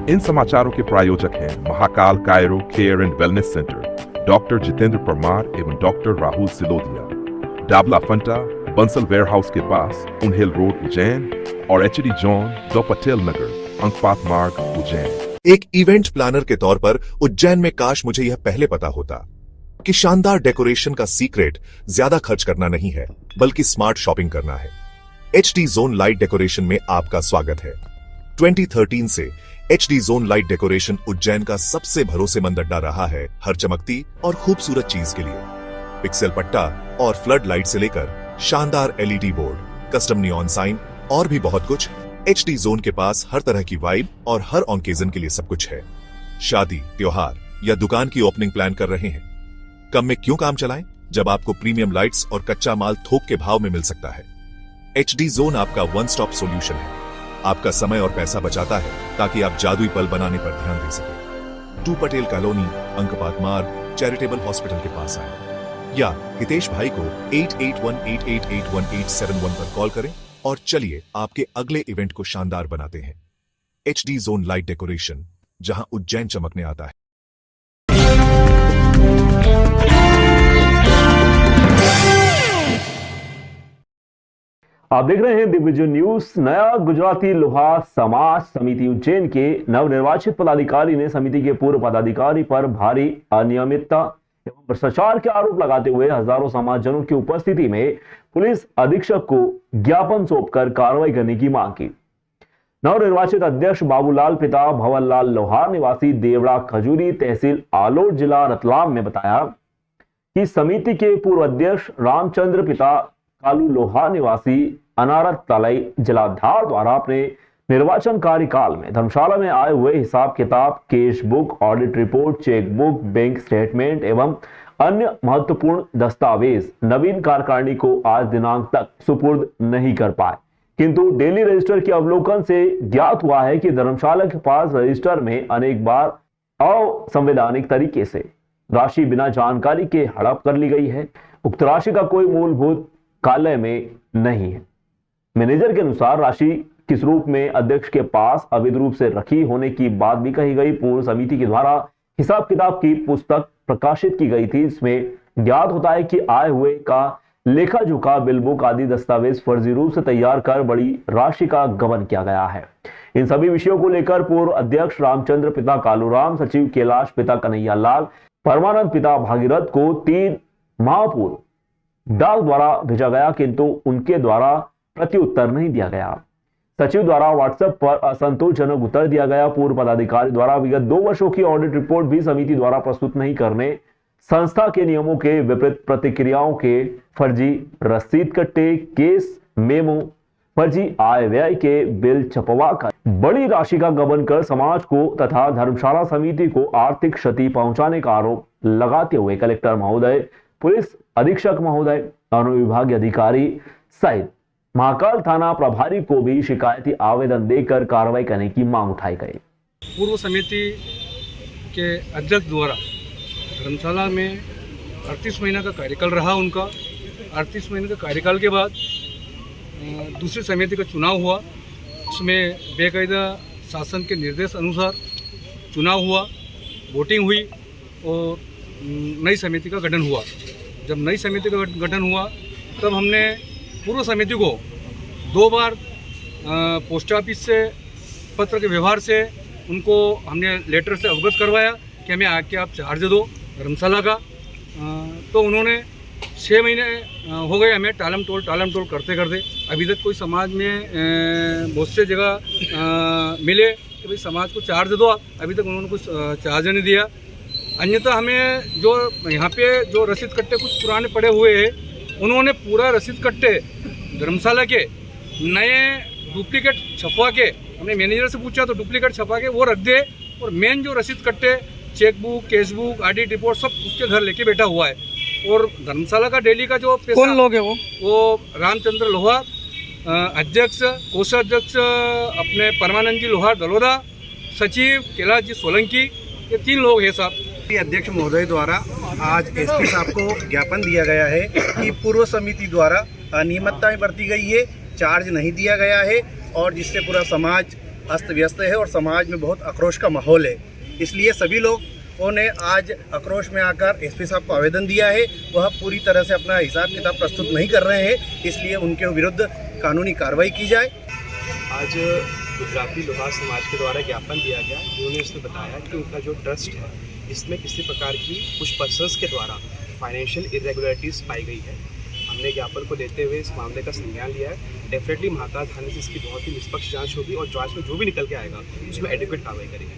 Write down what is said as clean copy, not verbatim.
इन समाचारों के प्रायोजक हैं Mahakal chiro care and wellness centre, doctor Jitendra Parmar एवं डॉक्टर राहुल सिलोदिया, डाबला फंटा, बंसल वेयरहाउस के पास, उनहिल रोड उज्जैन और HD John, the Patel Nagar, Ankpat Marg Ujjain. एक इवेंट प्लानर के तौर पर उज्जैन में काश मुझे यह पहले पता होता कि शानदार डेकोरेशन का सीक्रेट ज्यादा खर्च करना नहीं है, बल्कि स्मार्ट शॉपिंग करना है। HD जोन लाइट डेकोरेशन में आपका स्वागत है। 2013 से HD zone light decoration Ujjain का सबसे भरोसेमंद अड्डा रहा है हर चमकती और खूबसूरत चीज के लिए। पिक्सल पट्टा और फ्लड लाइट से लेकर शानदार LED board, custom neon sign और भी बहुत कुछ, HD जोन के पास हर तरह की वाइब और हर ऑकेजन के लिए सब कुछ है। शादी, त्योहार या दुकान की ओपनिंग प्लान कर रहे हैं? कम में क्यों काम चलाएं जब आपको प्रीमियम लाइट्स और कच्चा माल थोक के भाव में मिल सकता है। HD जोन आपका वन स्टॉप सॉल्यूशन है। आपका समय और पैसा बचाता है ताकि आप जादुई पल बनाने पर ध्यान दे सकें। 2 पटेल कॉलोनी, अंकपात मार्ग, चैरिटेबल हॉस्पिटल के पास आए या हितेश भाई को 8818881871 पर कॉल करें और चलिए आपके अगले इवेंट को शानदार बनाते हैं। HD जोन लाइट डेकोरेशन, जहां उज्जैन चमकने आता है। आप देख रहे हैं दिग्विजय न्यूज। नया गुजराती लोहा समाज समिति उज्जैन के नवनिर्वाचित पदाधिकारी ने समिति के पूर्व पदाधिकारी पर भारी अनियमितता एवं भ्रष्टाचार के आरोप लगाते हुए हजारों समाजजनों की उपस्थिति में पुलिस अधीक्षक को ज्ञापन सौंपकर कार्रवाई करने की मांग की। नवनिर्वाचित अध्यक्ष बाबूलाल पिता भवनलाल लोहार निवासी देवड़ा खजूरी तहसील आलोट जिला रतलाम में बताया कि समिति के पूर्व अध्यक्ष रामचंद्र पिता कालू लोहार निवासी अनारत तलाई जिला धार द्वारा अपने निर्वाचन कार्यकाल में धर्मशाला में आए हुए हिसाब किताब, cash book, audit report, cheque book, bank statement एवं अन्य महत्वपूर्ण दस्तावेज नवीन कार्यकारिणी को आज दिनांक तक सुपुर्द नहीं कर पाए। किंतु डेली रजिस्टर के अवलोकन से ज्ञात हुआ है कि धर्मशाला के पास रजिस्टर में अनेक बार असंवैधानिक तरीके से राशि बिना जानकारी के हड़प कर ली गई है। उक्त राशि का कोई मूलभूत कार्यालय में नहीं है। मैनेजर के अनुसार राशि किस रूप में अध्यक्ष के पास अवैध रूप से रखी होने की बात भी कही गई। पूर्ण समिति के द्वारा हिसाब किताब की पुस्तक प्रकाशित की गई थी। इसमें ज्ञात होता है कि आय हुए का लेखा जोखा, बिल बुक आदि दस्तावेज फर्जी रूप से तैयार कर बड़ी राशि का गबन किया गया है। इन सभी विषयों को लेकर पूर्व अध्यक्ष रामचंद्र पिता कालूराम, सचिव कैलाश पिता कन्हैया लाल, परमानंद पिता भागीरथ को 3 माह पूर्व डाक द्वारा भेजा गया, किंतु उनके द्वारा प्रत्युत्तर नहीं दिया गया। सचिव द्वारा व्हाट्सएप पर असंतोषजनक उत्तर दिया गया। पूर्व पदाधिकारी द्वारा विगत 2 वर्षों की ऑडिट रिपोर्ट भी समिति द्वारा प्रस्तुत नहीं करने, संस्था के नियमों के विपरीत प्रतिक्रियाओं के फर्जी रसीद कट्टे, केस मेमो, फर्जी आय व्यय के बिल छपवाकर बड़ी राशि का गबन कर समाज को तथा धर्मशाला समिति को आर्थिक क्षति पहुंचाने का आरोप लगाते हुए कलेक्टर महोदय, पुलिस अधीक्षक महोदय, अनुविभागीय अधिकारी सहित महाकाल थाना प्रभारी को भी शिकायती आवेदन देकर कार्रवाई करने की मांग उठाई गई। पूर्व समिति के अध्यक्ष द्वारा धर्मशाला में 38 महीना का कार्यकाल रहा उनका। 38 महीने का कार्यकाल के बाद दूसरी समिति का चुनाव हुआ। उसमें बेकायदा शासन के निर्देश अनुसार चुनाव हुआ, वोटिंग हुई और नई समिति का गठन हुआ। जब नई समिति का गठन हुआ तब हमने पूर्व समिति को 2 बार पोस्ट ऑफिस से पत्र के व्यवहार से उनको हमने लेटर से अवगत करवाया कि हमें आके आप चार्ज दो धर्मशाला का। तो उन्होंने 6 महीने हो गए हमें टालम टोल करते करते। अभी तक कोई समाज में बहुत से जगह मिले कि भाई समाज को चार्ज दो आप, अभी तक उन्होंने कुछ चार्ज नहीं दिया। अन्यथा हमें जो यहाँ पे जो रसीद कट्टे कुछ पुराने पड़े हुए हैं, उन्होंने पूरा रसीद कट्टे धर्मशाला के नए डुप्लीकेट छपवा के, हमने मैनेजर से पूछा तो डुप्लीकेट छपा के वो रख दे, और मेन जो रसीद कट्टे, चेक बुक, केश बुक, ऑडिट रिपोर्ट सब उसके घर लेके बैठा हुआ है। और धर्मशाला का डेली का जो पैसा, कौन लोग है वो रामचंद्र लोहार अध्यक्ष, कोषाध्यक्ष अपने परमानंद जी लोहार दलोदा, सचिव कैलाश जी सोलंकी, ये 3 लोग हैं साहब। अध्यक्ष महोदय द्वारा आज एसपी साहब को ज्ञापन दिया गया है कि पूर्व समिति द्वारा अनियमितताएं बरती गई है, चार्ज नहीं दिया गया है और जिससे पूरा समाज अस्त व्यस्त है और समाज में बहुत आक्रोश का माहौल है। इसलिए सभी लोगों ने आज आक्रोश में आकर एसपी साहब को आवेदन दिया है। वह पूरी तरह से अपना हिसाब किताब प्रस्तुत नहीं कर रहे हैं, इसलिए उनके विरुद्ध कानूनी कार्रवाई की जाए। आज गुजराती लोहार समाज के द्वारा ज्ञापन दिया गया, जिन्होंने इसमें बताया कि उनका जो ट्रस्ट है इसमें किसी प्रकार की कुछ पर्सन्स के द्वारा फाइनेंशियल इरेगुलरिटीज़ पाई गई है। हमने ज्ञापन को लेते हुए इस मामले का संज्ञान लिया है। डेफिनेटली महाकाल थाने से इसकी बहुत ही निष्पक्ष जांच होगी और जांच में जो भी निकल के आएगा उसमें एडिक्वेट कार्रवाई करेंगे।